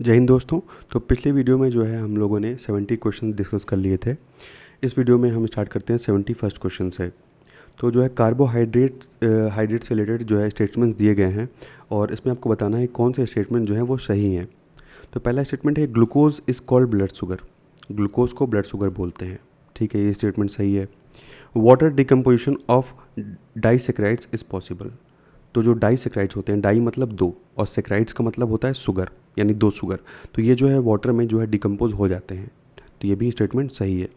जय हिंद दोस्तों। तो पिछले वीडियो में जो है हम लोगों ने 70 क्वेश्चन डिस्कस कर लिए थे। इस वीडियो में हम स्टार्ट करते हैं 71st क्वेश्चन से। तो जो है हाइड्रेट से रिलेटेड जो है स्टेटमेंट्स दिए गए हैं और इसमें आपको बताना है कौन से स्टेटमेंट जो हैं वो सही हैं। तो पहला स्टेटमेंट है glucose is called blood sugar. Glucose को ब्लड शुगर बोलते हैं। ठीक है, ये स्टेटमेंट सही है। Water decomposition of disaccharides is possible. तो जो डाइसेक्राइड्स होते हैं, डाई मतलब दो और सेक्राइड्स का मतलब होता है शुगर, यानी दो शुगर। तो ये जो है वाटर में जो है डिकम्पोज हो जाते हैं। तो ये भी स्टेटमेंट सही है।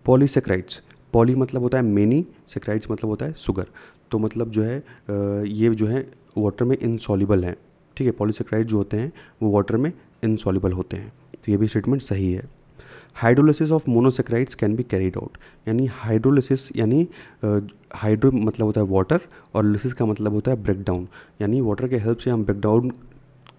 पॉलीसेक्राइड्स, पॉली मतलब होता है मेनी, सेक्राइड्स मतलब होता है शुगर। तो मतलब जो है ये जो है वाटर में इनसॉल्युबल हैं। ठीक है, पॉलीसेक्राइड जो होते हैं वो वाटर में इनसॉल्युबल होते हैं। तो ये भी स्टेटमेंट सही है। Hydrolysis of monosaccharides can be carried out, यानी हाइड्रोलिसिस यानी हाइड्रो मतलब होता है वाटर और लिसिस का मतलब होता है ब्रेक डाउन, यानी वाटर के हेल्प से हम ब्रेक डाउन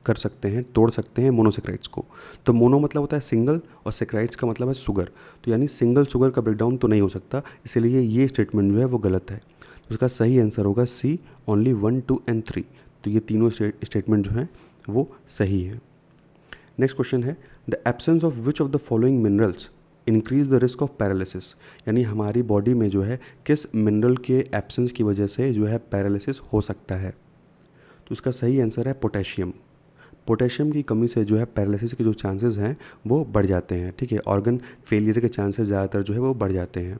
कर सकते हैं, तोड़ सकते हैं मोनोसेक्राइड्स को। तो मोनो मतलब होता है सिंगल और सेक्राइड्स का मतलब है शुगर। तो यानी सिंगल शुगर का ब्रेकडाउन तो नहीं हो सकता, इसीलिए ये स्टेटमेंट जो है वो गलत है। तो इसका सही आंसर होगा सी, ओनली 1, 2 एंड 3। तो ये तीनों स्टेटमेंट जो हैं वो सही हैं। नेक्स्ट क्वेश्चन है the absence of which of the following minerals increase the risk of paralysis, यानी हमारी बॉडी में जो है किस मिनरल के एब्सेंस की वजह से जो है पैरालिसिस हो सकता है। तो इसका सही आंसर है पोटेशियम। पोटेशियम की कमी से जो है पैरालिसिस के जो चांसेस हैं वो बढ़ जाते हैं। ठीक है, ऑर्गन फेलियर के चांसेस ज़्यादातर जो है वो बढ़ जाते हैं।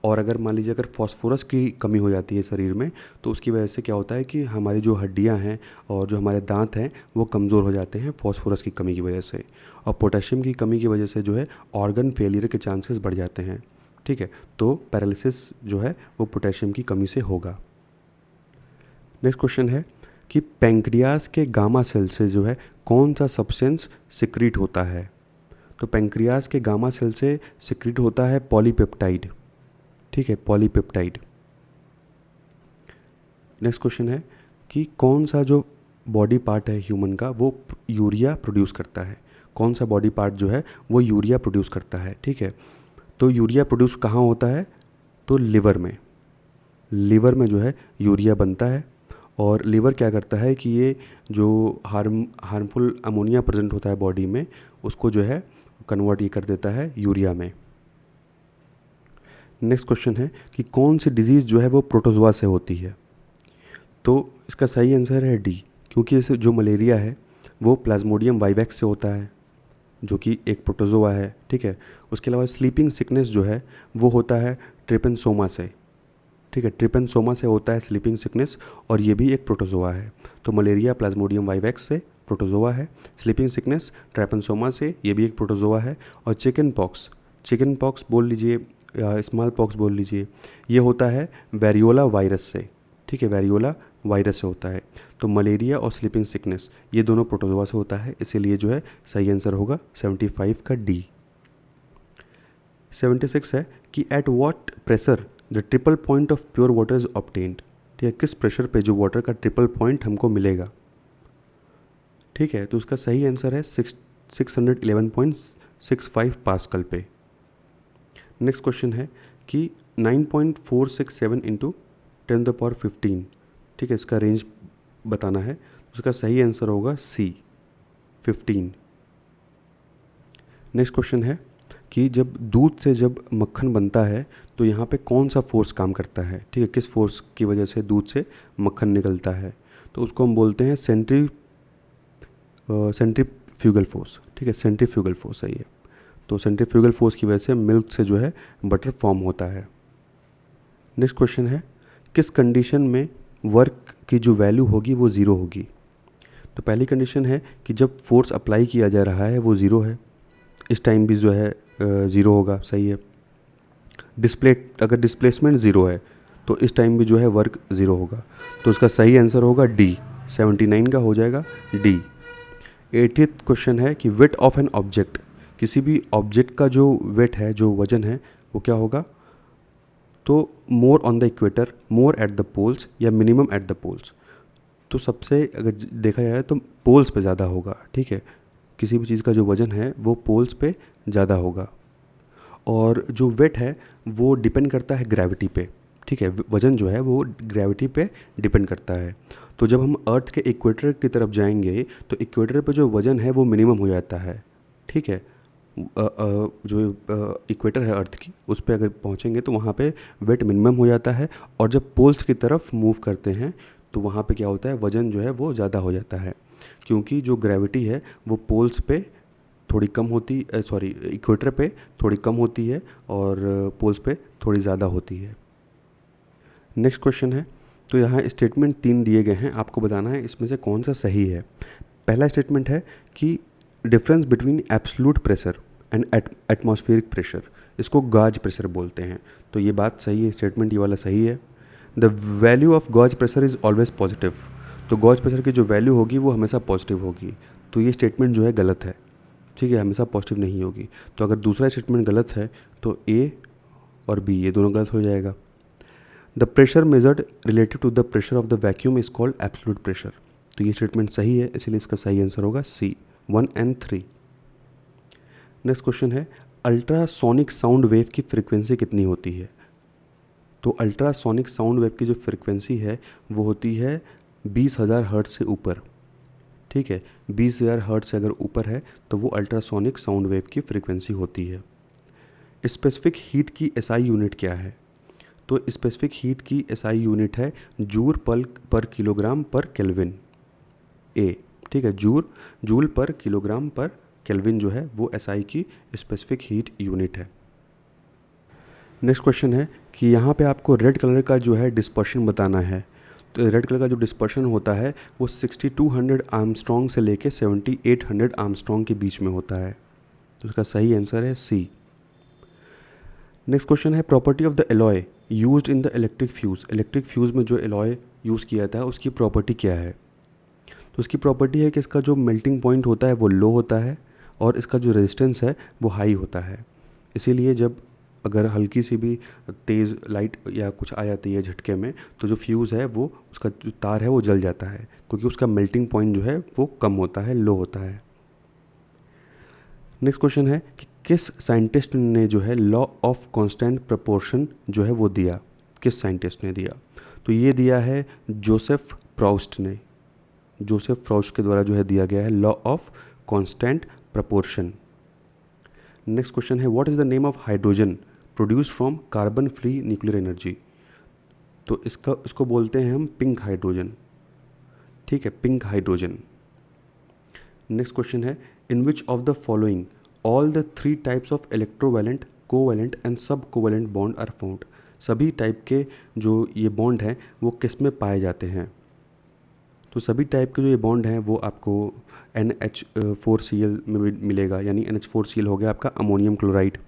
और अगर मान लीजिए अगर फॉस्फोरस की कमी हो जाती है शरीर में, तो उसकी वजह से क्या होता है कि हमारी जो हड्डियां हैं और जो हमारे दांत हैं वो कमज़ोर हो जाते हैं फॉस्फोरस की कमी की वजह से। और पोटेशियम की कमी की वजह से जो है ऑर्गन फेलियर के चांसेस बढ़ जाते हैं। ठीक है, तो पैरालिसिस जो है वो पोटेशियम की कमी से होगा। नेक्स्ट क्वेश्चन है कि पैंक्रियाज के गामा सेल से जो है कौन सा सब्सटेंस सिक्रीट होता है। तो पैंक्रियाज के गामा सेल से सिक्रीट होता है पॉलीपेप्टाइड। ठीक है, पॉलीपेप्टाइड। नेक्स्ट क्वेश्चन है कि कौन सा जो बॉडी पार्ट है ह्यूमन का वो यूरिया प्रोड्यूस करता है। कौन सा बॉडी पार्ट जो है वो यूरिया प्रोड्यूस करता है। ठीक है, तो यूरिया प्रोड्यूस कहाँ होता है, तो लिवर में। लिवर में जो है यूरिया बनता है और लिवर क्या करता है कि ये जो हार्मफुल अमोनिया प्रेजेंट होता है बॉडी में उसको जो है कन्वर्ट ये कर देता है यूरिया में। नेक्स्ट क्वेश्चन है कि कौन सी डिजीज़ जो है वो प्रोटोजोआ से होती है। तो इसका सही आंसर है डी, क्योंकि जैसे जो मलेरिया है वो प्लाज्मोडियम वाइवैक्स से होता है जो कि एक प्रोटोजोआ है। ठीक है, उसके अलावा स्लीपिंग सिकनेस जो है वो होता है ट्रिपेनसोमा से। ठीक है, ट्रिपेनसोमा से होता है स्लीपिंग सिकनेस और ये भी एक प्रोटोजोआ है। तो मलेरिया प्लाज्मोडियम वाइवैक्स से प्रोटोजोआ है, स्लीपिंग सिकनेस ट्रिपेनसोमा से ये भी एक प्रोटोजोआ है। और चिकन पॉक्स बोल लीजिए या स्मॉल पॉक्स बोल लीजिए, ये होता है वेरियोला वायरस से। ठीक है, वेरियोला वायरस से होता है। तो मलेरिया और स्लीपिंग सिकनेस ये दोनों प्रोटोजोआ से होता है, इसीलिए जो है सही आंसर होगा 75 का डी। 76 है कि at what pressure the triple point of pure water is obtained. ठीक है, किस प्रेशर पे जो वाटर का ट्रिपल पॉइंट हमको मिलेगा। ठीक है, तो उसका सही आंसर है 611.65 पास्कल पे। नेक्स्ट क्वेश्चन है कि 9.467 इंटू 10⁻15। ठीक है, इसका रेंज बताना है। उसका सही आंसर होगा सी, 15। नेक्स्ट क्वेश्चन है कि जब दूध से जब मक्खन बनता है तो यहाँ पे कौन सा फोर्स काम करता है। ठीक है, किस फोर्स की वजह से दूध से मक्खन निकलता है, तो उसको हम बोलते हैं सेंट्रीफ्यूगल फोर्स। ठीक है, सेंट्रीफ्यूगल फोर्स है ये। तो सेंट्रीफ्यूगल फोर्स की वजह से मिल्क से जो है बटर फॉर्म होता है। नेक्स्ट क्वेश्चन है किस कंडीशन में वर्क की जो वैल्यू होगी वो ज़ीरो होगी। तो पहली कंडीशन है कि जब फोर्स अप्लाई किया जा रहा है वो ज़ीरो है, इस टाइम भी जो है ज़ीरो होगा। सही है। अगर डिस्प्लेसमेंट ज़ीरो है तो इस टाइम भी जो है वर्क ज़ीरो होगा। तो उसका सही आंसर होगा डी, 79 का हो जाएगा डी। 80th क्वेश्चन है कि वेट ऑफ एन ऑब्जेक्ट, किसी भी ऑब्जेक्ट का जो वेट है, जो वजन है, वो क्या होगा। तो more on the equator, more at the poles या मिनिमम एट द पोल्स। तो सबसे अगर देखा जाए तो पोल्स पे ज़्यादा होगा। ठीक है, किसी भी चीज़ का जो वज़न है वो पोल्स पे ज़्यादा होगा। और जो वेट है वो डिपेंड करता है ग्रेविटी पे। ठीक है, वज़न जो है वो ग्रेविटी पे डिपेंड करता है। तो जब हम अर्थ के इक्वेटर की तरफ जाएंगे तो इक्वेटर पे जो वज़न है वो मिनिमम हो जाता है, ठीक है। जो इक्वेटर है अर्थ की, उस पे अगर पहुंचेंगे तो वहाँ पे वेट मिनिमम हो जाता है, और जब पोल्स की तरफ मूव करते हैं तो वहाँ पे क्या होता है, वज़न जो है वो ज़्यादा हो जाता है, क्योंकि जो ग्रेविटी है वो पोल्स पे थोड़ी कम होती, सॉरी, इक्वेटर पे थोड़ी कम होती है और पोल्स पे थोड़ी ज़्यादा होती है। नेक्स्ट क्वेश्चन है, तो यहाँ स्टेटमेंट 3 दिए गए हैं, आपको बताना है इसमें से कौन सा सही है। पहला स्टेटमेंट है कि difference between absolute pressure and atmospheric pressure, इसको गाज प्रेशर बोलते हैं। तो ये बात सही है, स्टेटमेंट ये वाला सही है। The value of gauge pressure is always positive, तो गॉज प्रेशर की जो वैल्यू होगी वो हमेशा पॉजिटिव होगी। तो ये स्टेटमेंट जो है गलत है, ठीक है, हमेशा पॉजिटिव नहीं होगी। तो अगर दूसरा स्टेटमेंट गलत है तो ए और बी ये दोनों गलत हो जाएगा। The pressure measured relative to the pressure of the vacuum is called absolute pressure, तो ये स्टेटमेंट सही है, इसलिए इसका सही आंसर होगा सी, 1 and 3। नेक्स्ट क्वेश्चन है, अल्ट्रासोनिक साउंड वेव की फ्रीक्वेंसी कितनी होती है। तो अल्ट्रासोनिक साउंड वेव की जो फ्रीक्वेंसी है वो होती है 20,000 हर्ट्ज से ऊपर, ठीक है। 20,000 हर्ट्ज से अगर ऊपर है तो वो अल्ट्रासोनिक साउंड वेव की फ्रीक्वेंसी होती है। स्पेसिफिक हीट की एसआई यूनिट क्या है। तो स्पेसिफिक हीट की एसआई यूनिट है joule per kilogram per kelvin, ए, ठीक है, joule per kilogram per kelvin जो है वो एसआई की स्पेसिफिक हीट यूनिट है। नेक्स्ट क्वेश्चन है कि यहाँ पे आपको रेड कलर का जो है डिस्पर्शन बताना है। तो रेड कलर का जो डिस्पर्शन होता है वो 6200 आर्मस्ट्रॉन्ग से लेके 7800 आर्मस्ट्रॉन्ग के बीच में होता है, तो इसका सही आंसर है सी। नेक्स्ट क्वेश्चन है, property of the alloy used in the electric fuse, electric fuse में जो एलॉय यूज़ किया था उसकी प्रॉपर्टी क्या है। तो उसकी प्रॉपर्टी है कि इसका जो मेल्टिंग पॉइंट होता है वो लो होता है और इसका जो रेजिस्टेंस है वो हाई होता है। इसीलिए जब अगर हल्की सी भी तेज़ लाइट या कुछ आ जाती है झटके में तो जो फ्यूज़ है वो, उसका जो तार है वो जल जाता है, क्योंकि उसका मेल्टिंग पॉइंट जो है वो कम होता है, लो होता है। नेक्स्ट क्वेश्चन है कि किस साइंटिस्ट ने जो है लॉ ऑफ कांस्टेंट प्रोपोर्शन जो है वो दिया, किस साइंटिस्ट ने दिया। तो ये दिया है जोसेफ प्राउस्ट ने, जोसेफ प्राउस्ट के द्वारा जो है दिया गया है law of constant proportion. Next question है, what is the name of hydrogen produced from carbon free nuclear energy. तो इसको बोलते हैं हम पिंक हाइड्रोजन, ठीक है, पिंक हाइड्रोजन। नेक्स्ट क्वेश्चन है, in which of the following all the 3 types of electrovalent, covalent and sub covalent bond are found. सभी type के जो ये बॉन्ड हैं वो किस में पाए जाते हैं। तो सभी टाइप के जो ये बॉन्ड हैं वो आपको NH4Cl में मिलेगा, यानी NH4Cl हो गया आपका अमोनियम क्लोराइड,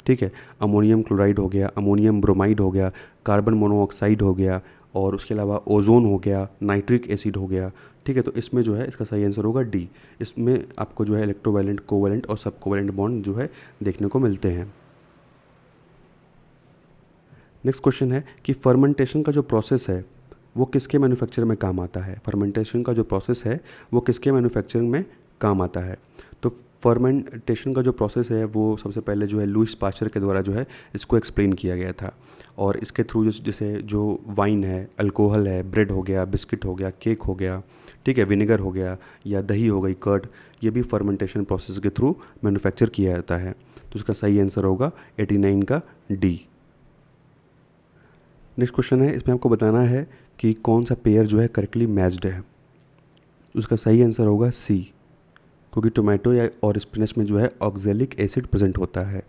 ठीक है, अमोनियम क्लोराइड हो गया, अमोनियम ब्रोमाइड हो गया, कार्बन मोनोऑक्साइड हो गया, और उसके अलावा ओजोन हो गया, नाइट्रिक एसिड हो गया, ठीक है। तो इसमें जो है इसका सही आंसर होगा डी, इसमें आपको जो है इलेक्ट्रोवैलेंट, कोवैलेंट और सब कोवैलेंट बॉन्ड जो है देखने को मिलते हैं। नेक्स्ट क्वेश्चन है कि फर्मेंटेशन का जो प्रोसेस है वो किसके मैन्युफैक्चर में काम आता है। फर्मेंटेशन का जो प्रोसेस है वो किसके मैन्युफैक्चरिंग में काम आता है। तो फर्मेंटेशन का जो प्रोसेस है वो सबसे पहले जो है लुईस पास्चर के द्वारा जो है इसको एक्सप्लेन किया गया था, और इसके थ्रू जैसे जो वाइन है, अल्कोहल है, ब्रेड हो गया, बिस्किट हो गया, केक हो गया, ठीक है, विनेगर हो गया या दही हो गई, कर्ड, ये भी फर्मेंटेशन प्रोसेस के थ्रू मैन्युफैक्चर किया जाता है। तो इसका सही आंसर होगा 89 का डी। नेक्स्ट क्वेश्चन है, इसमें आपको बताना है कि कौन सा पेयर जो है करेक्टली मैच्ड है। उसका सही आंसर होगा सी, क्योंकि टोमेटो या और स्पिनच में जो है ऑक्जेलिक एसिड प्रेजेंट होता है।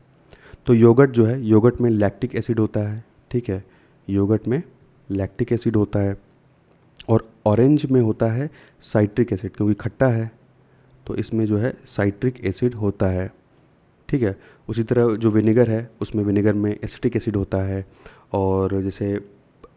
तो योगर्ट जो है, योगर्ट में लैक्टिक एसिड होता है, ठीक है, योगर्ट में लैक्टिक एसिड होता है, और ऑरेंज में होता है साइट्रिक एसिड, क्योंकि खट्टा है तो इसमें जो है साइट्रिक एसिड होता है, ठीक है। उसी तरह जो विनेगर है उसमें विनेगर में एसिटिक एसिड होता है, और जैसे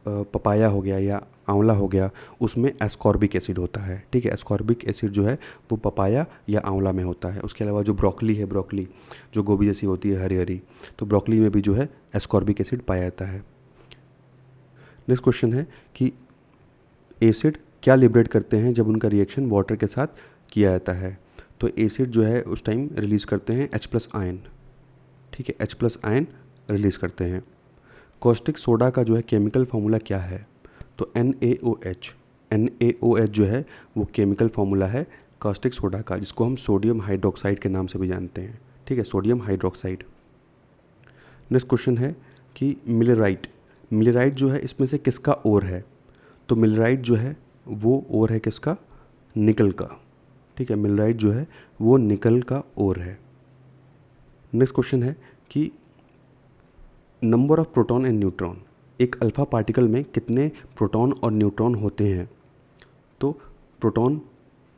पपाया हो गया या आंवला हो गया उसमें एस्कॉर्बिक एसिड होता है, ठीक है। एस्कॉर्बिक एसिड जो है वो पपाया या आंवला में होता है। उसके अलावा जो ब्रोकली है, ब्रोकली जो गोभी जैसी होती है हरी हरी, तो ब्रोकली में भी जो है एस्कॉर्बिक एसिड पाया जाता है। नेक्स्ट क्वेश्चन है कि एसिड क्या लिबरेट करते हैं जब उनका रिएक्शन वाटर के साथ किया जाता है। तो एसिड जो है उस टाइम रिलीज़ करते हैं H+ आयन, ठीक है, H+ आयन रिलीज़ करते हैं। कॉस्टिक सोडा का जो है केमिकल फार्मूला क्या है? तो NaOH। NaOH जो है वो केमिकल फार्मूला है कॉस्टिक सोडा का, जिसको हम सोडियम हाइड्रोक्साइड के नाम से भी जानते हैं। ठीक है, सोडियम हाइड्रोक्साइड। नेक्स्ट क्वेश्चन है कि मिलेराइट। मिलेराइट जो है इसमें से किसका ओर है? तो मिलेराइट जो है वो ओर है किसका? निकल का। ठीक है, मिलेराइट जो है वो निकल का ओर है। नेक्स्ट क्वेश्चन है कि number of proton and neutron. एक अल्फा पार्टिकल में कितने प्रोटॉन और न्यूट्रॉन होते हैं? तो प्रोटॉन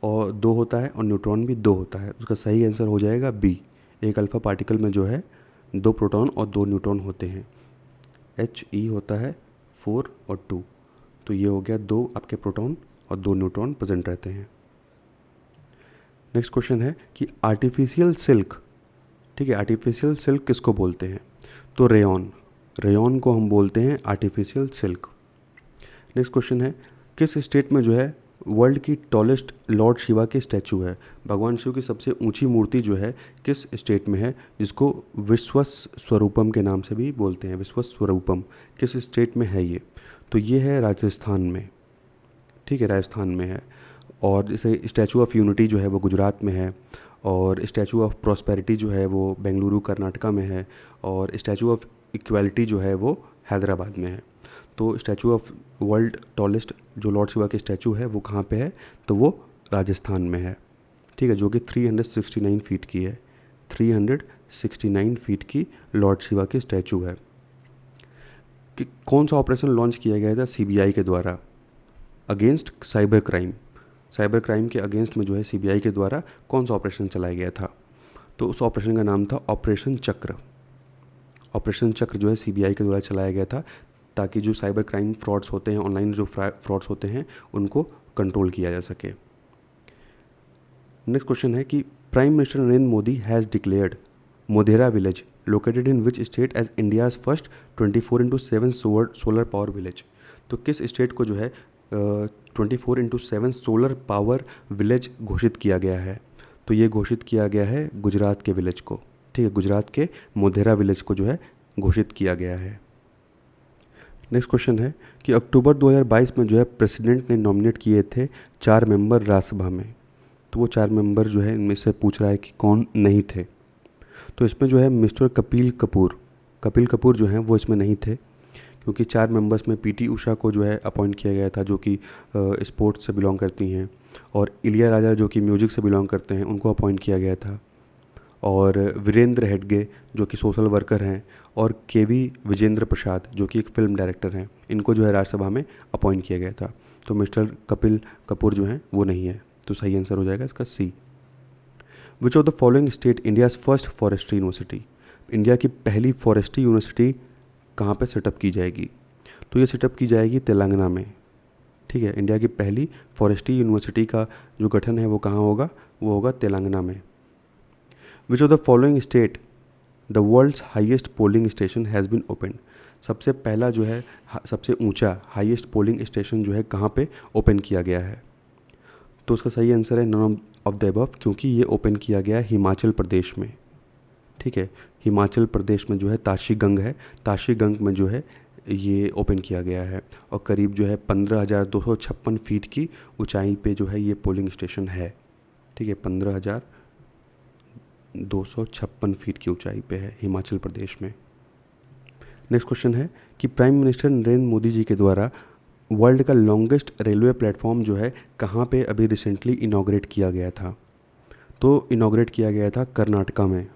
और 2 होता है और न्यूट्रॉन भी 2 होता है। उसका सही आंसर हो जाएगा बी। एक अल्फा पार्टिकल में जो है 2 प्रोटॉन और 2 न्यूट्रॉन होते हैं। He होता है 4 और 2, तो ये हो गया 2 आपके प्रोटॉन और 2 न्यूट्रॉन प्रेजेंट रहते हैं। नेक्स्ट क्वेश्चन है कि आर्टिफिशियल सिल्क। ठीक है, आर्टिफिशियल सिल्क किसको बोलते हैं? तो रेयॉन। रेयॉन को हम बोलते हैं आर्टिफिशियल सिल्क। नेक्स्ट क्वेश्चन है किस स्टेट में जो है वर्ल्ड की टॉलेस्ट लॉर्ड शिवा की स्टैचू है? भगवान शिव की सबसे ऊंची मूर्ति जो है किस स्टेट में है, जिसको विश्वस्वरूपम के नाम से भी बोलते हैं? विश्वस्वरूपम किस स्टेट में है ये? तो ये है राजस्थान में। ठीक है, राजस्थान में है। और जैसे स्टैचू ऑफ यूनिटी जो है वो गुजरात में है, और स्टैचू ऑफ प्रॉस्पेरिटी जो है वो बेंगलुरु कर्नाटका में है, और स्टैचू ऑफ इक्वालिटी जो है वो हैदराबाद में है। तो स्टैचू ऑफ वर्ल्ड टॉलेस्ट जो लॉर्ड शिवा की स्टैचू है वो कहाँ पे है? तो वो राजस्थान में है। ठीक है, जो कि 369 फीट की है। 369 फीट की लॉर्ड शिवा की स्टैचू है। कि कौन सा ऑपरेशन लॉन्च किया गया था CBI के द्वारा against cyber crime? Cyber crime के अगेंस्ट में जो है CBI के द्वारा कौन सा ऑपरेशन चलाया गया था? तो उस ऑपरेशन का नाम था ऑपरेशन चक्र। ऑपरेशन चक्र जो है CBI के द्वारा चलाया गया था, ताकि जो साइबर क्राइम फ्रॉड्स होते हैं, ऑनलाइन जो फ्रॉड्स होते हैं, उनको कंट्रोल किया जा सके। नेक्स्ट क्वेश्चन है कि prime minister Narendra Modi has declared Modhera village located in which state as India's first 24/7 solar power village? तो किस स्टेट को जो है 24/7 सोलर पावर विलेज घोषित किया गया है? तो ये घोषित किया गया है गुजरात के विलेज को। ठीक है, गुजरात के मोधेरा विलेज को जो है घोषित किया गया है। नेक्स्ट क्वेश्चन है कि अक्टूबर 2022 में जो है प्रेसिडेंट ने नॉमिनेट किए थे 4 मेंबर राज्यसभा में। तो वो 4 मेंबर जो है इनमें से पूछ रहा है कि कौन नहीं थे। तो इसमें जो है मिस्टर कपिल कपूर जो हैं वो इसमें नहीं थे, क्योंकि 4 मेंबर्स में PT उषा को जो है अपॉइंट किया गया था, जो कि स्पोर्ट्स से बिलोंग करती हैं, और इलिया राजा जो कि म्यूज़िक से बिलोंग करते हैं, उनको अपॉइंट किया गया था, और वीरेंद्र हेडगे जो कि सोशल वर्कर हैं, और KV विजेंद्र प्रसाद जो कि एक फ़िल्म डायरेक्टर हैं, इनको जो है राज्यसभा में अपॉइंट किया गया था। तो मिस्टर कपिल कपूर जो हैं वो नहीं है। तो सही आंसर हो जाएगा इसका C। Which of the following state India's first forestry university? India की पहली फॉरेस्ट्री यूनिवर्सिटी कहाँ पे सेटअप की जाएगी? तो ये सेटअप की जाएगी तेलंगाना में। ठीक है, इंडिया की पहली फॉरेस्ट्री यूनिवर्सिटी का जो गठन है वो कहाँ होगा? वो होगा तेलंगाना में। Which of the following state the world's highest polling station has been open? सबसे पहला जो है सबसे ऊंचा हाईएस्ट पोलिंग स्टेशन जो है कहाँ पे ओपन किया गया है? तो उसका सही आंसर है नन ऑफ द अबव, क्योंकि ये ओपन किया गया है हिमाचल प्रदेश में। ठीक है, हिमाचल प्रदेश में जो है ताशी गंग है, ताशी गंग में जो है ये ओपन किया गया है, और करीब जो है 15,256 फीट की ऊंचाई पे जो है ये पोलिंग स्टेशन है। ठीक है, 15,256 फीट की ऊंचाई पे है हिमाचल प्रदेश में। नेक्स्ट क्वेश्चन है कि प्राइम मिनिस्टर नरेंद्र मोदी जी के द्वारा वर्ल्ड का लॉन्गेस्ट रेलवे प्लेटफॉर्म जो है कहाँ पे अभी रिसेंटली इनॉग्रेट किया गया था? तो इनॉग्रेट किया गया था कर्नाटका में।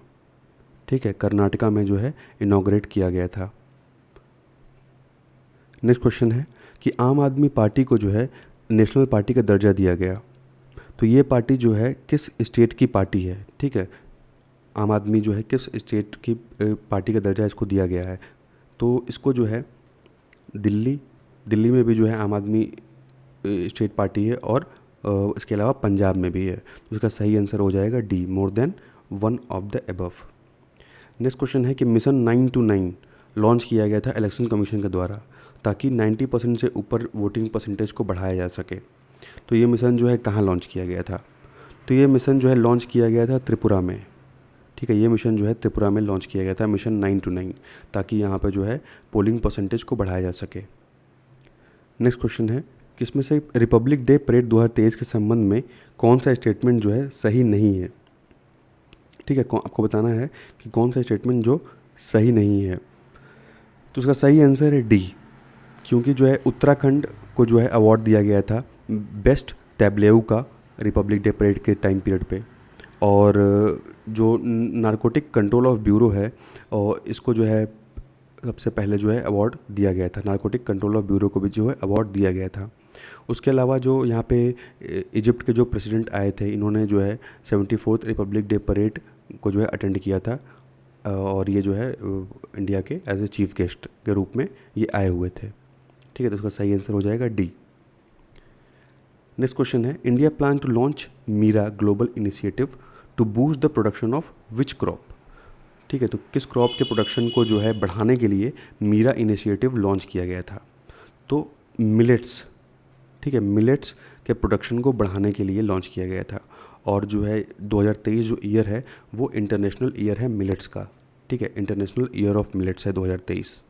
ठीक है, कर्नाटका में जो है इनॉग्रेट किया गया था। नेक्स्ट क्वेश्चन है कि आम आदमी पार्टी को जो है नेशनल पार्टी का दर्जा दिया गया, तो ये पार्टी जो है किस स्टेट की पार्टी है? ठीक है, आम आदमी जो है किस स्टेट की पार्टी का दर्जा इसको दिया गया है? तो इसको जो है दिल्ली में भी जो है आम आदमी स्टेट पार्टी है, और इसके अलावा पंजाब में भी है। तो इसका सही आंसर हो जाएगा D, more than one of the above. Next question है कि मिशन 929 लॉन्च किया गया था इलेक्शन कमीशन के द्वारा, ताकि 90% से ऊपर वोटिंग परसेंटेज को बढ़ाया जा सके। तो ये मिशन जो है कहाँ लॉन्च किया गया था? तो ये मिशन जो है लॉन्च किया गया था त्रिपुरा में। ठीक है, ये मिशन जो है त्रिपुरा में लॉन्च किया गया था, मिशन 929, ताकि यहाँ पे जो है पोलिंग परसेंटेज को बढ़ाया जा सके। नेक्स्ट क्वेश्चन है कि इसमें से रिपब्लिक डे परेड 2023 के संबंध में कौन सा स्टेटमेंट जो है सही नहीं है। ठीक है, आपको बताना है कि कौन सा स्टेटमेंट जो सही नहीं है। तो उसका सही आंसर है डी, क्योंकि जो है उत्तराखंड को जो है अवार्ड दिया गया था बेस्ट टैबलेऊ का रिपब्लिक डे परेड के टाइम पीरियड पे, और जो नारकोटिक कंट्रोल ऑफ ब्यूरो है और इसको जो है सबसे पहले जो है अवार्ड दिया गया था, नारकोटिक कंट्रोल ऑफ ब्यूरो को भी जो है अवार्ड दिया गया था। उसके अलावा जो यहाँ पे इजिप्ट के जो प्रेसिडेंट आए थे, इन्होंने जो है 74th रिपब्लिक डे परेड को जो है अटेंड किया था, और ये जो है इंडिया के एज ए चीफ गेस्ट के रूप में ये आए हुए थे। ठीक है, तो उसका सही आंसर हो जाएगा डी। नेक्स्ट क्वेश्चन है, India plan to launch MIRA global initiative to boost the production of which crop. ठीक है, तो किस क्रॉप के प्रोडक्शन को जो है बढ़ाने के लिए मीरा इनिशिएटिव लॉन्च किया गया था। तो मिलेट्स, ठीक है, मिलेट्स के प्रोडक्शन को बढ़ाने के लिए लॉन्च किया गया था, और जो है 2023 जो ईयर है वो इंटरनेशनल ईयर है मिलेट्स का। ठीक है, इंटरनेशनल ईयर ऑफ मिलेट्स है 2023।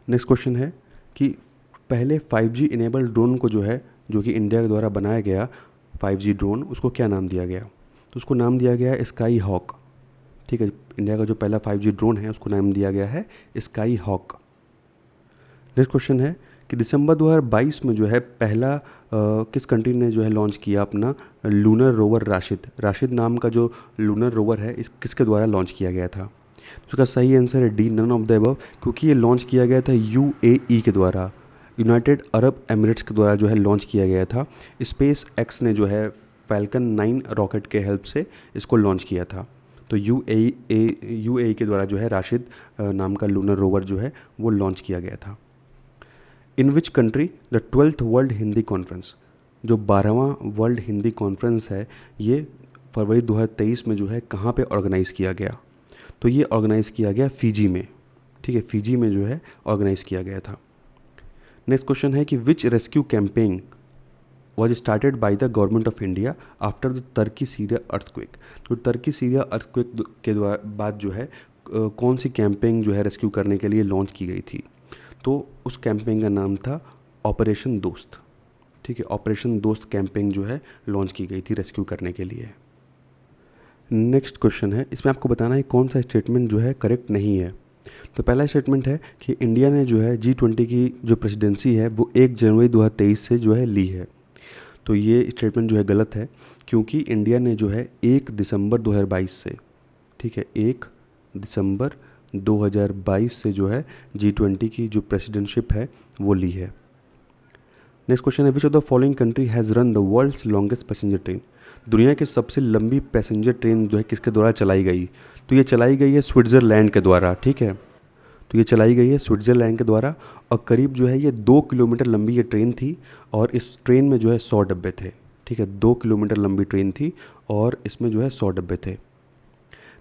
नेक्स्ट क्वेश्चन है कि पहले 5G इनेबल्ड ड्रोन को जो है, जो कि इंडिया के द्वारा बनाया गया 5G ड्रोन, उसको क्या नाम दिया गया। तो उसको नाम दिया गया है स्काई हॉक। ठीक है, इंडिया का जो पहला 5G ड्रोन है उसको नाम दिया गया है स्काई हॉक। नेक्स्ट क्वेश्चन है कि दिसंबर 2022 में जो है पहला किस कंट्री ने जो है लॉन्च किया अपना लूनर रोवर राशिद। राशिद नाम का जो लूनर रोवर है इस किसके द्वारा लॉन्च किया गया था। तो उसका सही आंसर है D, none of the above, क्योंकि ये लॉन्च किया गया था UAE के द्वारा, यूनाइटेड अरब एमिरेट्स के द्वारा जो है लॉन्च किया गया था। स्पेस एक्स ने जो है फैल्कन 9 रॉकेट के हेल्प से इसको लॉन्च किया था। तो UAE के द्वारा जो है राशिद नाम का लूनर रोवर जो है वो लॉन्च किया गया था। In which country the 12th world Hindi conference, जो 12वां वर्ल्ड हिंदी कॉन्फ्रेंस है, ये फरवरी 2023 में जो है कहाँ पे ऑर्गेनाइज़ किया गया। तो ये ऑर्गेनाइज़ किया गया फ़िजी में। ठीक है, फ़िजी में जो है ऑर्गेनाइज़ किया गया था। नेक्स्ट क्वेश्चन है कि which rescue campaign was started by the government of India after the Turkey Syria earthquake. तो टर्की सीरिया अर्थक्वेक के बाद जो है कौन सी कैंपेन जो है रेस्क्यू करने के लिए लॉन्च की गई थी। तो उस कैंपेन का नाम था ऑपरेशन दोस्त। ठीक है, ऑपरेशन दोस्त कैंपेन जो है लॉन्च की गई थी रेस्क्यू करने के लिए। नेक्स्ट क्वेश्चन है, इसमें आपको बताना है कौन सा स्टेटमेंट जो है करेक्ट नहीं है। तो पहला स्टेटमेंट है कि इंडिया ने जो है G20 की जो प्रेसिडेंसी है वो 1 जनवरी 2023 से जो है ली है। तो ये स्टेटमेंट जो है गलत है, क्योंकि इंडिया ने जो है 1 दिसंबर 2022 से, ठीक है, 1 दिसंबर 2022 से जो है G20 की जो प्रेसिडेंटशिप है वो ली है। नेक्स्ट क्वेश्चन है, which of the following country has run the world's longest passenger train. दुनिया की सबसे लंबी पैसेंजर ट्रेन जो है किसके द्वारा चलाई गई। तो ये चलाई गई है स्विट्ज़रलैंड के द्वारा। ठीक है, तो ये चलाई गई है स्विट्ज़रलैंड के द्वारा, और करीब जो है ये 2 किलोमीटर लंबी ये ट्रेन थी, और इस ट्रेन में जो है 100 डब्बे थे। ठीक है, 2 किलोमीटर लंबी ट्रेन थी और इसमें जो है 100 डब्बे थे।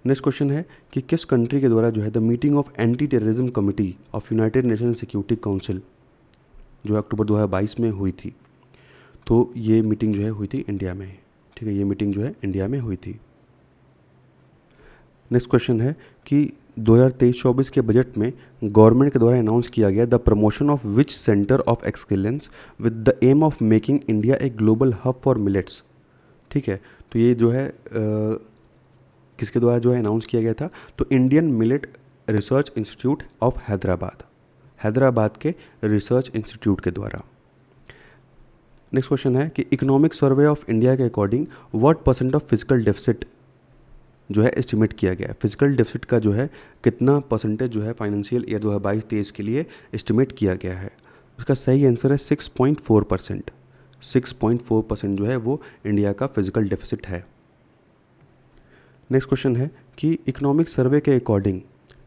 नेक्स्ट क्वेश्चन है कि किस कंट्री के द्वारा जो है the meeting of anti terrorism committee of United nation security council जो अक्टूबर 2022 में हुई थी। तो ये मीटिंग जो है हुई थी इंडिया में। ठीक है, ये मीटिंग जो है इंडिया में हुई थी। नेक्स्ट क्वेश्चन है कि 2023-24 के बजट में गवर्नमेंट के द्वारा अनाउंस किया गया the promotion of which centre of excellence with the aim of making India a global hub for millets. ठीक है, तो ये जो है किसके द्वारा जो है अनाउंस किया गया था। तो Indian millet research institute of Hyderabad के रिसर्च इंस्टीट्यूट के द्वारा। नेक्स्ट क्वेश्चन है कि इकोनॉमिक सर्वे ऑफ इंडिया के according what % of physical deficit जो है एस्टिमेट किया गया है। फिजिकल डेफिसिट का जो है कितना % जो है फाइनेंशियल ईयर 2022-23 के लिए एस्टिमेट किया गया है। उसका सही आंसर है 6.4%। 6.4% जो है वो इंडिया का फिजिकल डेफिसिट है। नेक्स्ट क्वेश्चन है कि इकोनॉमिक सर्वे के अकॉर्डिंग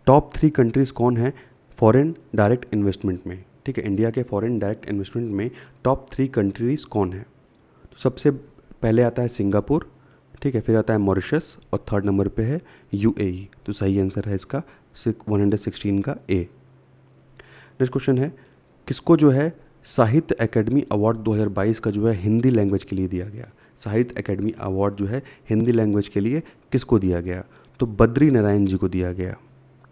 टॉप 3 कंट्रीज़ कौन है फॉरेन डायरेक्ट इन्वेस्टमेंट में। ठीक है, इंडिया के फॉरेन डायरेक्ट इन्वेस्टमेंट में टॉप 3 कंट्रीज़ कौन है। तो सबसे पहले आता है सिंगापुर, ठीक है, फिर आता है मॉरिशस, और 3rd नंबर पे है UAE। तो सही आंसर है इसका 116 का A। नेक्स्ट क्वेश्चन है किसको जो है साहित्य अकेडमी अवार्ड 2022 का जो है हिंदी लैंग्वेज के लिए दिया गया। साहित्य अकेडमी अवार्ड जो है हिंदी लैंग्वेज के लिए किसको दिया गया? तो बद्री नारायण जी को दिया गया।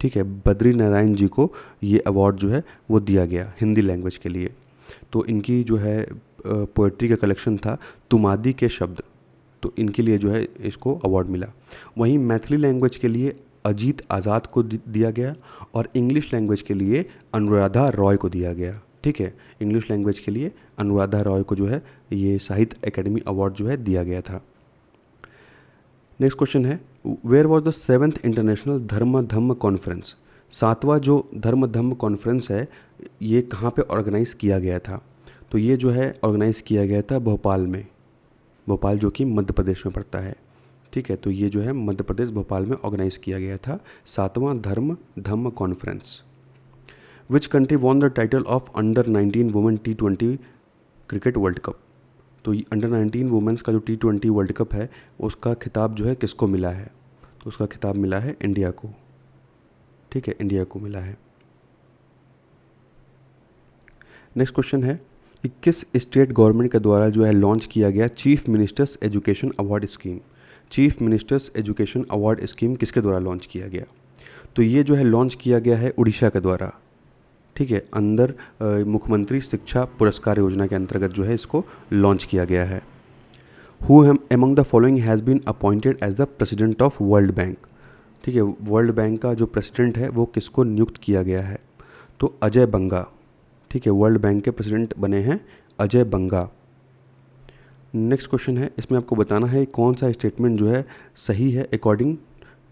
ठीक है, बद्री नारायण जी को ये अवार्ड जो है वो दिया गया हिंदी लैंग्वेज के लिए। तो इनकी जो है पोएट्री का कलेक्शन था तुमादी के शब्द, तो इनके लिए जो है इसको अवार्ड मिला। वहीं मैथिली लैंग्वेज के लिए अजीत आज़ाद को दिया गया और इंग्लिश लैंग्वेज के लिए अनुराधा रॉय को दिया गया। ठीक है, इंग्लिश लैंग्वेज के लिए अनुराधा रॉय को जो है ये साहित्य अकेडमी अवार्ड जो है दिया गया था। नेक्स्ट क्वेश्चन है, where was the 7th international Dharma Dhamma conference? 7वां जो धर्म धम्म कॉन्फ्रेंस है ये कहाँ पे ऑर्गेनाइज़ किया गया था? तो ये जो है ऑर्गेनाइज़ किया गया था भोपाल में, भोपाल जो कि मध्य प्रदेश में पड़ता है। ठीक है, तो ये जो है मध्य प्रदेश भोपाल में ऑर्गेनाइज़ किया गया था 7वां धर्म धम्म conference. Which country won the title of under 19 women T20 cricket world cup? तो अंडर 19 वुमेंस का जो T20 वर्ल्ड कप है उसका खिताब जो है किसको मिला है? तो उसका खिताब मिला है इंडिया को। ठीक है, इंडिया को मिला है। नेक्स्ट क्वेश्चन है कि किस स्टेट गवर्नमेंट के द्वारा जो है लॉन्च किया गया chief ministers education award scheme? Chief ministers education award scheme किसके द्वारा लॉन्च किया गया? तो ये जो है लॉन्च किया गया है उड़ीसा के द्वारा। ठीक है, अंदर मुख्यमंत्री शिक्षा पुरस्कार योजना के अंतर्गत जो है इसको लॉन्च किया गया है। Who among the following has been appointed as the president of World Bank? ठीक है, वर्ल्ड बैंक का जो प्रेसिडेंट है वो किसको नियुक्त किया गया है? तो अजय बंगा। ठीक है, वर्ल्ड बैंक के प्रेसिडेंट बने हैं अजय बंगा। नेक्स्ट क्वेश्चन है, इसमें आपको बताना है कौन सा स्टेटमेंट जो है सही है अकॉर्डिंग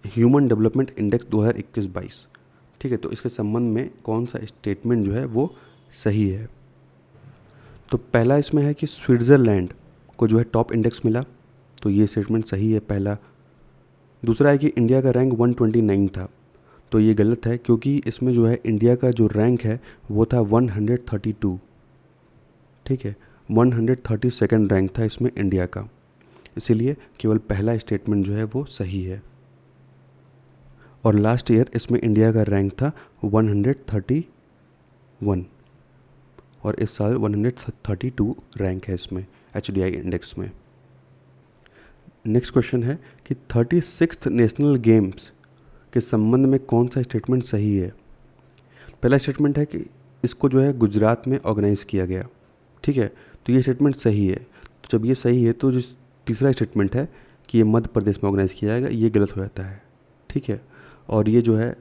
ह्यूमन डेवलपमेंट इंडेक्स 2021-22। ठीक है, तो इसके संबंध में कौन सा स्टेटमेंट जो है वो सही है? तो पहला इसमें है कि स्विट्ज़रलैंड को जो है टॉप इंडेक्स मिला, तो ये स्टेटमेंट सही है पहला। दूसरा है कि इंडिया का रैंक 129 था, तो ये गलत है क्योंकि इसमें जो है इंडिया का जो रैंक है वो था 132। ठीक है, 132nd रैंक था इसमें इंडिया का, इसीलिए केवल पहला स्टेटमेंट जो है वो सही है। और लास्ट ईयर इसमें इंडिया का रैंक था 131 और इस साल 132 रैंक है इसमें HDI इंडेक्स में। नेक्स्ट क्वेश्चन है कि 36th नेशनल गेम्स के संबंध में कौन सा स्टेटमेंट सही है? पहला स्टेटमेंट है कि इसको जो है गुजरात में ऑर्गेनाइज़ किया गया। ठीक है, तो ये स्टेटमेंट सही है। तो जब ये सही है तो जो तीसरा स्टेटमेंट है कि ये मध्य प्रदेश में ऑर्गेनाइज़ किया जाएगा ये गलत हो जाता है। ठीक है, और ये जो है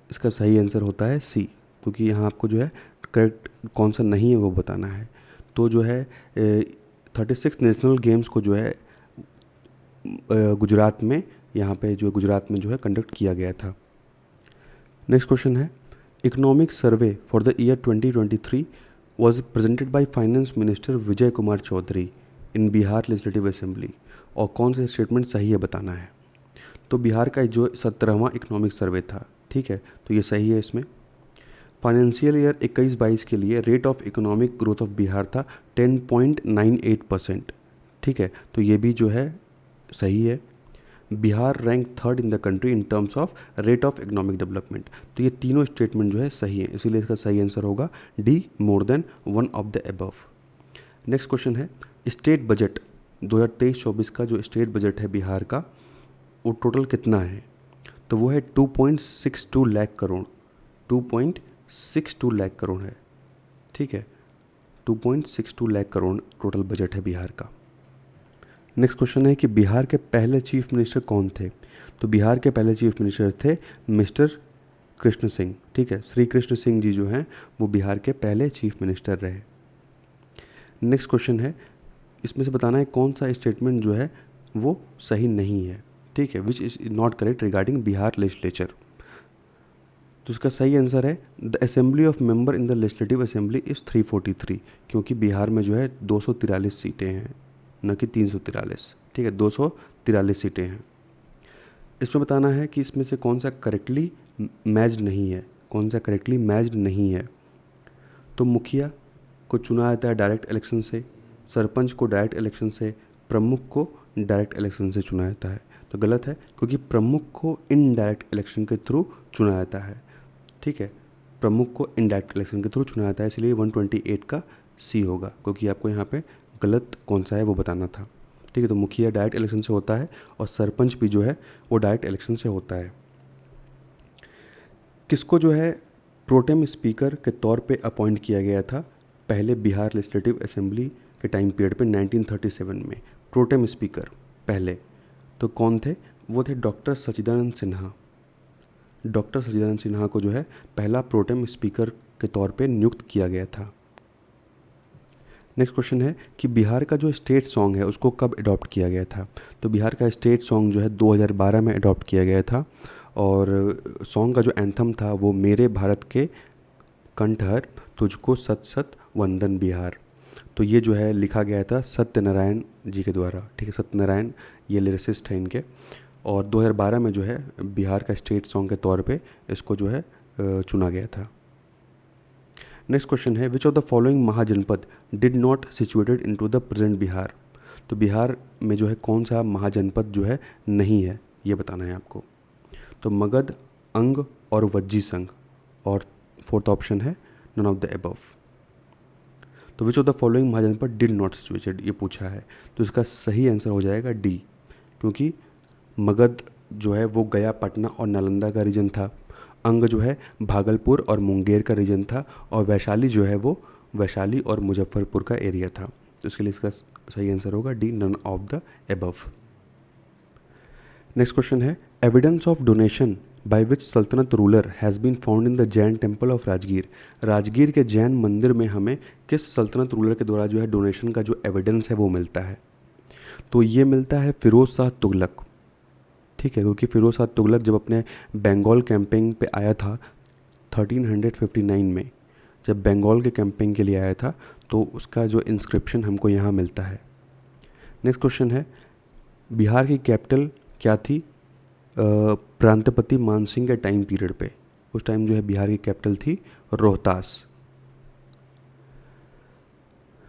इसका सही आंसर होता है सी, क्योंकि यहाँ आपको जो है करेक्ट कौन सा नहीं है वो बताना है। तो जो है 36 नेशनल गेम्स को जो है गुजरात में यहाँ पे जो गुजरात में जो है कंडक्ट किया गया था। नेक्स्ट क्वेश्चन है, economic survey for the year 2023 was presented by finance minister Vijay Kumar Choudhary in Bihar legislative assembly, और कौन सा स्टेटमेंट सही है बताना है। तो बिहार का जो 17वां इकोनॉमिक सर्वे था, ठीक है, तो ये सही है। इसमें फाइनेंशियल ईयर 21-22 के लिए rate of economic growth of Bihar था 10.98%। ठीक है, तो ये भी जो है सही है। Bihar rank 3rd in the country in terms of rate of economic development. तो ये तीनों स्टेटमेंट जो है सही है, इसीलिए इसका सही आंसर होगा D, more than one of the above. Next question है, स्टेट बजट 2023-24 का जो स्टेट बजट है बिहार का वो टोटल कितना है? तो वो है 2.62 लाख करोड़, 2.62 लाख करोड़ है। ठीक है, 2.62 लाख करोड़ टोटल बजट है बिहार का। नेक्स्ट क्वेश्चन है कि बिहार के पहले चीफ मिनिस्टर कौन थे? तो बिहार के पहले चीफ मिनिस्टर थे मिस्टर कृष्ण सिंह। ठीक है, श्री कृष्ण सिंह जी जो हैं वो बिहार के पहले चीफ मिनिस्टर रहे। नेक्स्ट क्वेश्चन है, इसमें से बताना है कौन सा स्टेटमेंट जो है वो सही नहीं है। ठीक है, which is not correct regarding Bihar legislature. तो इसका सही आंसर है the assembly of member in the legislative assembly is 343, क्योंकि बिहार में जो है 243 सीटें हैं, न कि 343। ठीक है, 243 सीटें हैं। इसमें बताना है कि इसमें से कौन सा करेक्टली मैच्ड नहीं है, कौन सा करेक्टली मैच्ड नहीं है। तो मुखिया को चुना जाता है डायरेक्ट इलेक्शन से, सरपंच को डायरेक्ट इलेक्शन से, प्रमुख को डायरेक्ट इलेक्शन से चुना जाता है। तो गलत है, क्योंकि प्रमुख को इनडायरेक्ट इलेक्शन के थ्रू चुना जाता है। ठीक है, प्रमुख को इनडायरेक्ट इलेक्शन के थ्रू चुना जाता है, इसलिए 128 का सी होगा, क्योंकि आपको यहाँ पे गलत कौन सा है वो बताना था। ठीक है, तो मुखिया डायरेक्ट इलेक्शन से होता है और सरपंच भी जो है वो डायरेक्ट इलेक्शन से होता है। किसको जो है प्रोटेम स्पीकर के तौर पे अपॉइंट किया गया था पहले बिहार लेजिस्लेटिव असेंबली के टाइम पीरियड पे 1937 में? प्रोटेम स्पीकर पहले तो कौन थे? वो थे डॉक्टर सच्चिदानंद सिन्हा। डॉक्टर सच्चिदानंद सिन्हा को जो है पहला प्रोटेम स्पीकर के तौर पे नियुक्त किया गया था। नेक्स्ट क्वेश्चन है कि बिहार का जो स्टेट सॉन्ग है उसको कब अडॉप्ट किया गया था? तो बिहार का स्टेट सॉन्ग जो है 2012 में अडॉप्ट किया गया था और सॉन्ग का जो एंथम था वो मेरे भारत के कंठहर तुझको सत सत वंदन बिहार। तो ये जो है लिखा गया था सत्यनारायण जी के द्वारा। ठीक है, सत्यनारायण ये लिरिसिस्ट है इनके, और 2012 में जो है बिहार का स्टेट सॉन्ग के तौर पे इसको जो है चुना गया था। नेक्स्ट क्वेश्चन है which of the following Mahajanapada did not situated into the present Bihar? तो बिहार में जो है कौन सा महाजनपद जो है नहीं है, ये बताना है आपको। तो मगध, अंग और वज्जी संघ, और फोर्थ ऑप्शन है नन ऑफ द अबव। तो which of the following Mahajanapada did not situated ये पूछा है, तो इसका सही आंसर हो जाएगा डी, क्योंकि मगध जो है वो गया, पटना और नालंदा का रीजन था। अंग जो है भागलपुर और मुंगेर का रीजन था, और वैशाली जो है वो वैशाली और मुजफ्फरपुर का एरिया था। तो इसके लिए इसका सही आंसर होगा D, none of the above. Next question है evidence of donation by which sultanate ruler has been found in the Jain temple of Rajgir? Rajgir के जैन मंदिर में हमें किस सल्तनत रूलर के द्वारा जो है डोनेशन का जो एविडेंस है वो मिलता है? तो ये मिलता है फिरोज शाह तुगलक। ठीक है, क्योंकि फिरोज शाह तुगलक जब अपने बंगाल कैंपेन पे आया था 1359 में, जब बंगाल के कैंपेन के लिए आया था, तो उसका जो इंस्क्रिप्शन हमको यहाँ मिलता है। नेक्स्ट क्वेश्चन है बिहार की कैपिटल क्या थी प्रांतपति मानसिंह के टाइम पीरियड पे? उस टाइम जो है बिहार की कैपिटल थी रोहतास।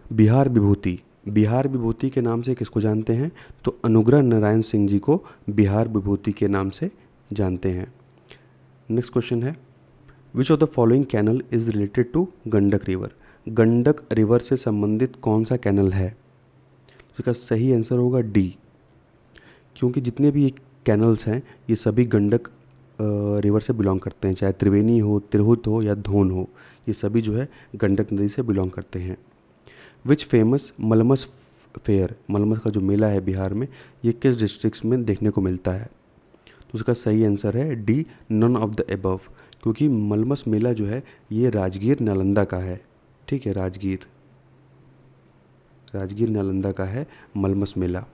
बिहार विभूति, बिहार विभूति के नाम से किसको जानते हैं? तो अनुग्रह नारायण सिंह जी को बिहार विभूति के नाम से जानते हैं। नेक्स्ट क्वेश्चन है which of the following canal is related to Gandak river? Gandak river से संबंधित कौन सा कैनल है? इसका सही आंसर होगा डी, क्योंकि जितने भी कैनल्स हैं ये सभी गंडक रिवर से बिलोंग करते हैं, चाहे त्रिवेणी हो, तिरहुत हो या धोन हो, ये सभी जो है गंडक नदी से बिलोंग करते हैं। विच फेमस मलमस फेयर, मलमस का जो मेला है बिहार में, ये किस डिस्ट्रिक्ट में देखने को मिलता है? तो उसका सही आंसर है D, none of the above, क्योंकि मलमस मेला जो है ये राजगीर नालंदा का है। ठीक है, राजगीर नालंदा का है मलमस मेला।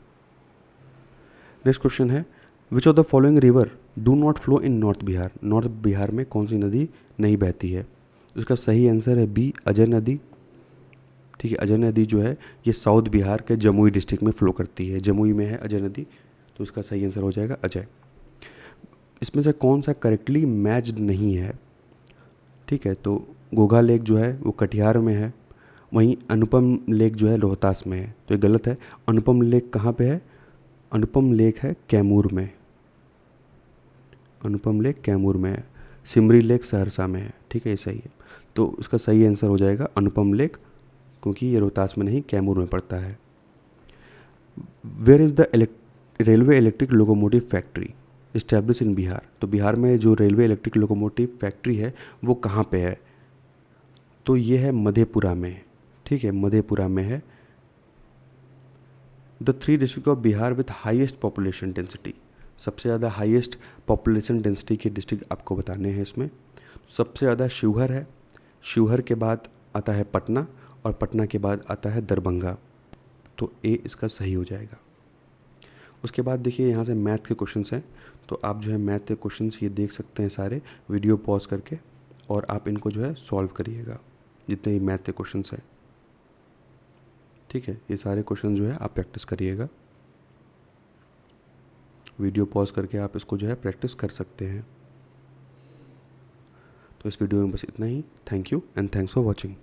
नेक्स्ट क्वेश्चन है which of the following river do not flow in north Bihar? North Bihar में कौन सी नदी नहीं बहती है? उसका सही आंसर है बी, अजय नदी। ठीक है, अजय नदी जो है ये साउथ बिहार के जमुई डिस्ट्रिक्ट में फ्लो करती है, जमुई में है अजय नदी, तो उसका सही आंसर हो जाएगा अजय। इसमें से कौन सा करेक्टली मैच्ड नहीं है? ठीक है, तो गोगा लेक जो है वो कटिहार में है, वहीं अनुपम लेक जो है रोहतास में है, तो ये गलत है। अनुपम लेक कहाँ पे है? अनुपम लेक है कैमूर में, अनुपम लेक कैमूर में है। सिमरी लेक सहरसा में है। ठीक है, ये सही है, तो इसका सही आंसर हो जाएगा अनुपम लेक, क्योंकि ये रोहतास में नहीं कैमूर में पड़ता है। Where is the railway electric locomotive factory establish in Bihar? तो बिहार में जो रेलवे इलेक्ट्रिक लोकोमोटिव फैक्ट्री है वो कहाँ पे है? तो ये है मधेपुरा में। ठीक है, मधेपुरा में है। The 3 district of Bihar with highest population density, सबसे ज़्यादा हाईएस्ट पॉपुलेशन डेंसिटी के डिस्ट्रिक्ट आपको बताने हैं इसमें। सबसे ज़्यादा शिवहर है, शिवहर के बाद आता है पटना, और पटना के बाद आता है दरभंगा, तो ए इसका सही हो जाएगा। उसके बाद देखिए यहाँ से मैथ के क्वेश्चंस हैं, तो आप जो है मैथ के क्वेश्चंस ये देख सकते हैं सारे वीडियो पॉज करके, और आप इनको जो है सॉल्व करिएगा जितने भी मैथ के क्वेश्चंस हैं। ठीक है, ये सारे क्वेश्चन जो है आप प्रैक्टिस करिएगा, वीडियो पॉज करके आप इसको जो है प्रैक्टिस कर सकते हैं। तो इस वीडियो में बस इतना ही। Thank you and thanks for watching.